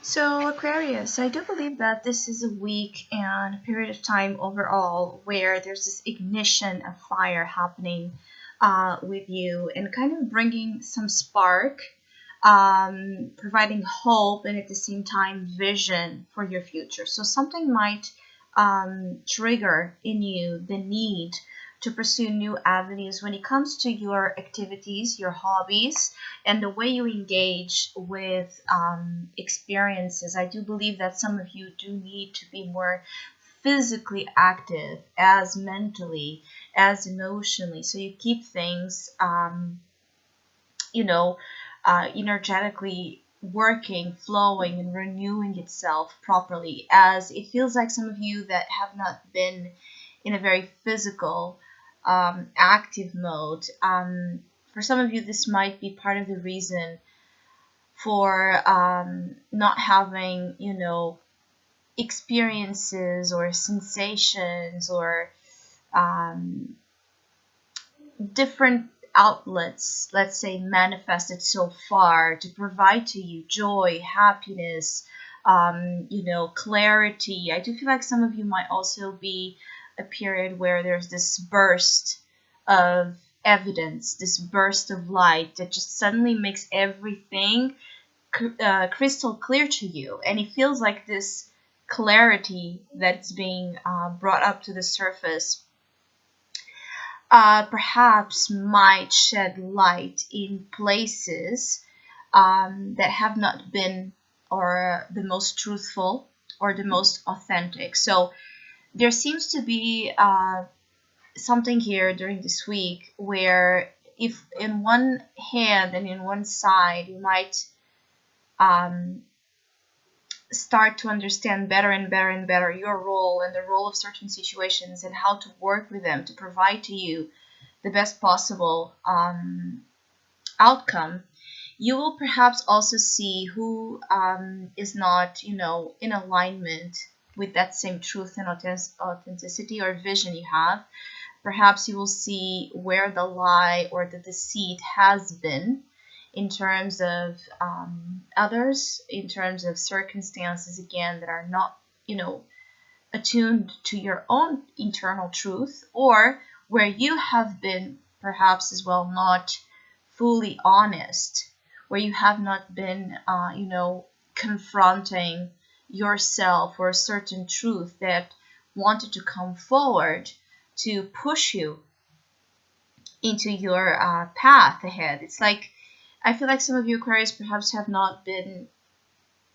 So, Aquarius, I do believe that this is a week and a period of time overall where there's this ignition of fire happening with you and kind of bringing some spark, providing hope and at the same time vision for your future. So, something might trigger in you the need to pursue new avenues when it comes to your activities, your hobbies, and the way you engage with experiences. I do believe that some of you do need to be more physically active, as mentally, as emotionally. So you keep things, you know, energetically working, flowing, and renewing itself properly. As it feels like some of you that have not been in a very physical, active mode. For some of you, this might be part of the reason for not having, experiences or sensations or um, different outlets, let's say, manifested so far to provide to you joy, happiness, clarity. I do feel like some of you might also be a period where there's this burst of evidence, this burst of light that just suddenly makes everything crystal clear to you. And it feels like this clarity that's being brought up to the surface perhaps might shed light in places that have not been or the most truthful or the most authentic. So there seems to be something here during this week where if in one hand and in one side you might um, start to understand better and better and better your role and the role of certain situations and how to work with them to provide to you the best possible outcome, you will perhaps also see who is not, in alignment with that same truth and authenticity or vision you have. Perhaps you will see where the lie or the deceit has been in terms of others, in terms of circumstances, again, that are not, attuned to your own internal truth, or where you have been perhaps as well not fully honest, where you have not been, confronting yourself or a certain truth that wanted to come forward to push you into your path ahead. It's like, I feel like some of you Aquarius perhaps have not been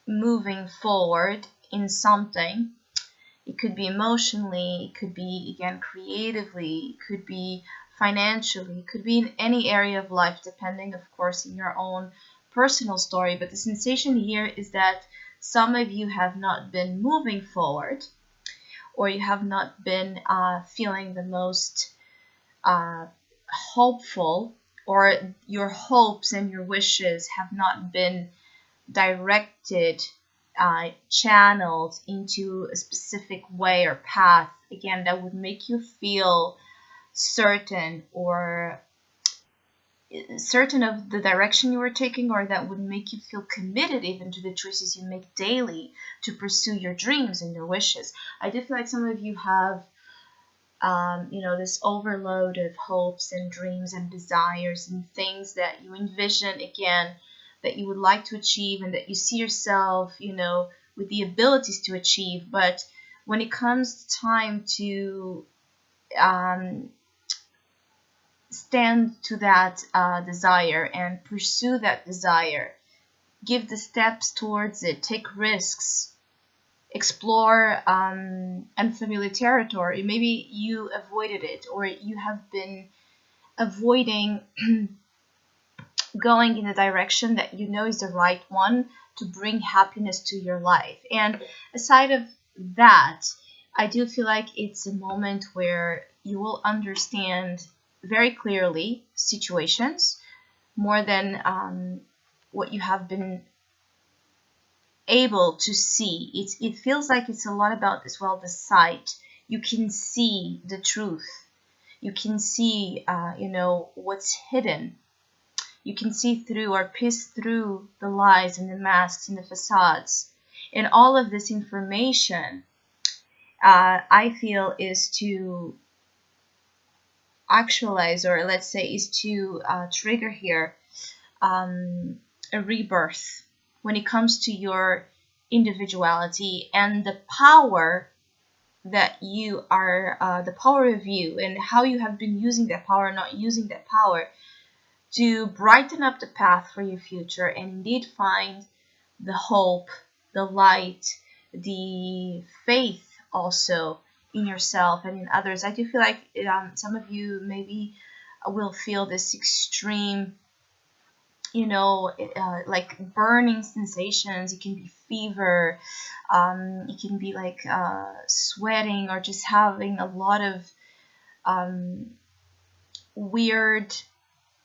moving forward in something. It could be emotionally, it could be, again, creatively, it could be financially, it could be in any area of life, depending, of course, in your own personal story. But the sensation here is that some of you have not been moving forward, or you have not been feeling the most hopeful, or your hopes and your wishes have not been directed, channeled into a specific way or path, again, that would make you feel certain or certain of the direction you were taking, or that would make you feel committed even to the choices you make daily to pursue your dreams and your wishes. I do feel like some of you have this overload of hopes and dreams and desires and things that you envision, again, that you would like to achieve and that you see yourself, with the abilities to achieve. But when it comes time to stand to that desire and pursue that desire, give the steps towards it, take risks, explore unfamiliar territory. Maybe you avoided it, or you have been avoiding going in a direction that you know is the right one to bring happiness to your life. And aside of that, I do feel like it's a moment where you will understand very clearly situations more than what you have been able to see. It feels like it's a lot about as well the sight. You can see the truth. You can see, what's hidden. You can see through or pierce through the lies and the masks and the facades And all of this information, I feel, is to actualize, or let's say is to trigger here a rebirth when it comes to your individuality and the power that you are, the power of you, and how you have been using that power, not using that power, to brighten up the path for your future and indeed find the hope, the light, the faith also in yourself and in others. I do feel like some of you maybe will feel this extreme, like burning sensations. It can be fever, it can be like sweating, or just having a lot of weird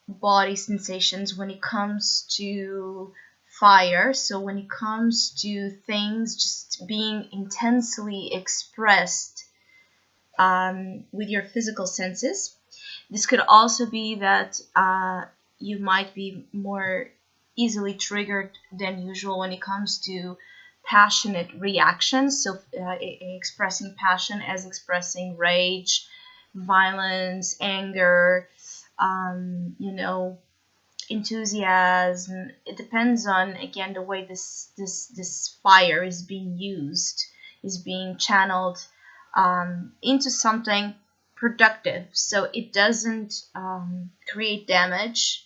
body sensations when it comes to fire. So when it comes to things just being intensely expressed with your physical senses. This could also be that you might be more easily triggered than usual when it comes to passionate reactions. So expressing passion as expressing rage, violence, anger, enthusiasm. It depends on, again, the way this fire is being used, is being channeled into something productive, so it doesn't create damage,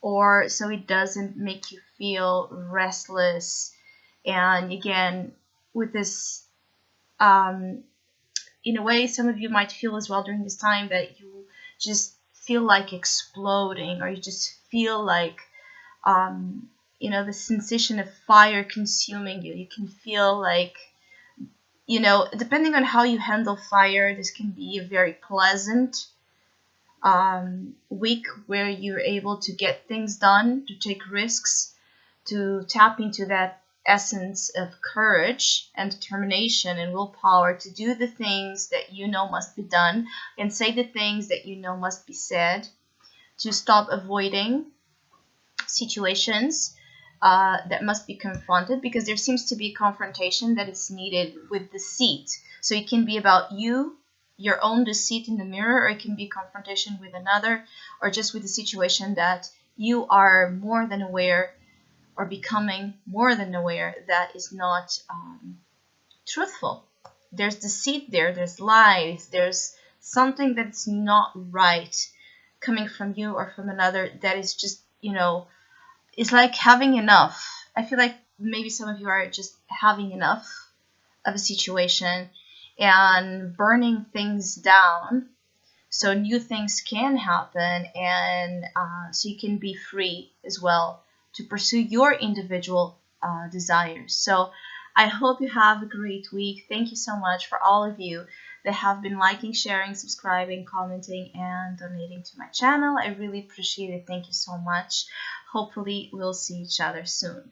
or so it doesn't make you feel restless. And again, with this, in a way, some of you might feel as well during this time that you just feel like exploding, or you just feel like the sensation of fire consuming you. You can feel like, depending on how you handle fire, this can be a very pleasant week where you're able to get things done, to take risks, to tap into that essence of courage and determination and willpower to do the things that must be done and say the things that must be said, to stop avoiding situations that must be confronted, because there seems to be a confrontation that is needed with deceit. So it can be about your own deceit in the mirror, or it can be confrontation with another, or just with a situation that you are more than aware, or becoming more than aware, that is not truthful. There's deceit there, there's lies, there's something that's not right coming from you or from another, that is just, it's like having enough. I feel like maybe some of you are just having enough of a situation and burning things down so new things can happen, and so you can be free as well to pursue your individual desires. So I hope you have a great week. Thank you so much for all of you that have been liking, sharing, subscribing, commenting, and donating to my channel. I really appreciate it. Thank you so much. Hopefully we'll see each other soon.